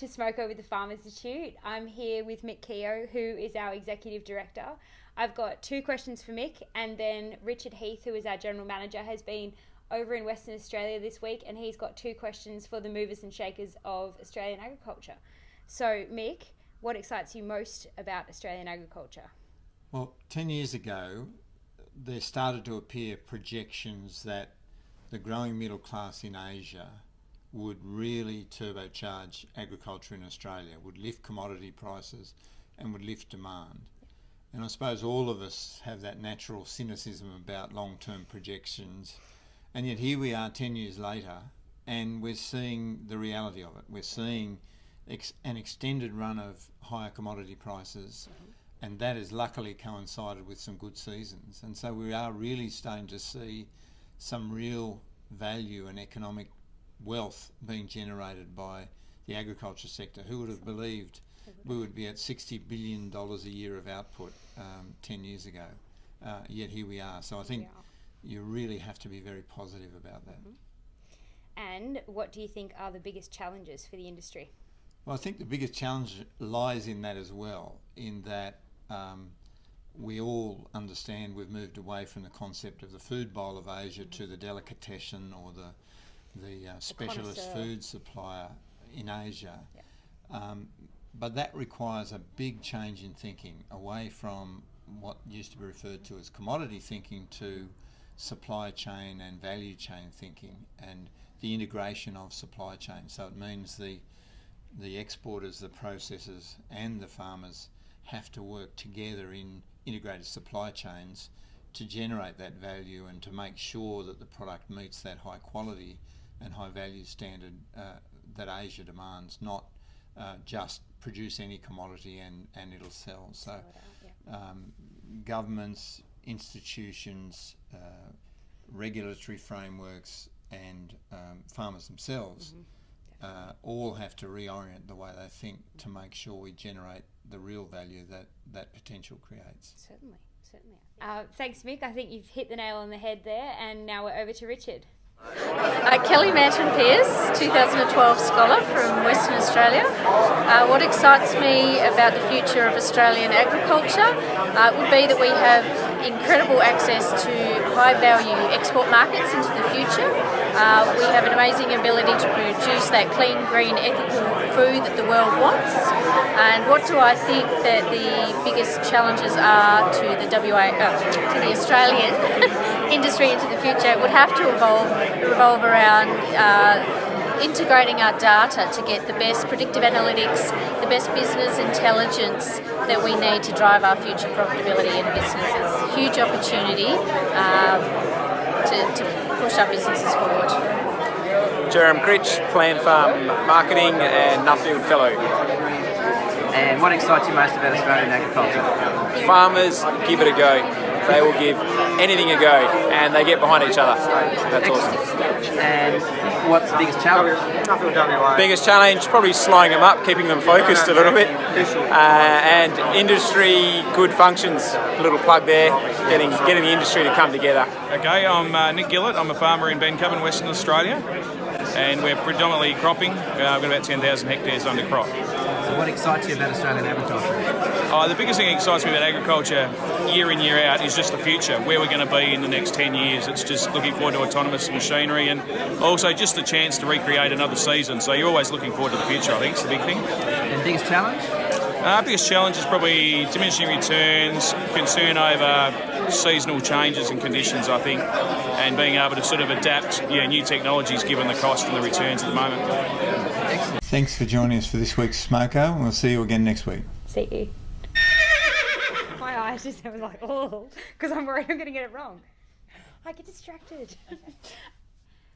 to Smoko with the Farm Institute. I'm here with Mick Keogh, who is our Executive Director. I've got 2 questions for Mick, and then Richard Heath, who is our General Manager, has been over in Western Australia this week, and he's got 2 questions for the movers and shakers of Australian agriculture. So, Mick, what excites you most about Australian agriculture? Well, 10 years ago, there started to appear projections that the growing middle class in Asia would really turbocharge agriculture in Australia, would lift commodity prices and would lift demand. And I suppose all of us have that natural cynicism about long-term projections, and yet here we are 10 years later and we're seeing the reality of it. We're seeing an extended run of higher commodity prices, and that has luckily coincided with some good seasons. And so we are really starting to see some real value and economic wealth being generated by the agriculture sector. Who would have believed we would be at $60 billion a year of output 10 years ago? Yet here we are. So I think you really have to be very positive about that. And what do you think are the biggest challenges for the industry? Well, I think the biggest challenge lies in that as well, in that we all understand we've moved away from the concept of the food bowl of Asia to the delicatessen or the specialist food supplier in Asia. But that requires a big change in thinking, away from what used to be referred to as commodity thinking to supply chain and value chain thinking, and the integration of supply chain. So it means the exporters, the processors and the farmers have to work together in integrated supply chains to generate that value and to make sure that the product meets that high quality and high value standard that Asia demands, not just produce any commodity and it'll sell. So governments, institutions, regulatory frameworks and farmers themselves all have to reorient the way they think to make sure we generate the real value that potential creates. Certainly. Thanks, Mick. I think you've hit the nail on the head there, and now we're over to Richard. Kelly Manton-Pearce, 2012 scholar from Western Australia. What excites me about the future of Australian agriculture would be that we have incredible access to high-value export markets into the future. We have an amazing ability to produce that clean, green, ethical food that the world wants. And what do I think that the biggest challenges are to the to the Australian industry into the future? It would have to revolve around integrating our data to get the best predictive analytics, the best business intelligence that we need to drive our future profitability in businesses. Huge opportunity to push our businesses forward. Jerome, Critch, Plant Farm Marketing and Nuffield Fellow. And what excites you most about Australian agriculture? Farmers give it a go. They will give anything a go, and they get behind each other. That's awesome. And what's the biggest challenge? Nuffield WA. Biggest challenge, probably slowing them up, keeping them focused a little bit. And industry good functions. A little plug there, getting the industry to come together. Okay, I'm Nick Gillet. I'm a farmer in Bencoven, Western Australia, and we're predominantly cropping. We've got about 10,000 hectares under crop. So what excites you about Australian agriculture? The biggest thing that excites me about agriculture year in, year out is just the future, where we're going to be in the next 10 years. It's just looking forward to autonomous machinery and also just the chance to recreate another season. So you're always looking forward to the future, I think, is the big thing. And biggest challenge? Biggest challenge is probably diminishing returns, concern over seasonal changes and conditions, I think, and being able to sort of adapt new technologies given the cost and the returns at the moment. Excellent. Thanks for joining us for this week's Smoko, and we'll see you again next week. See you. My eyes just was like, oh, because I'm worried I'm going to get it wrong. I get distracted.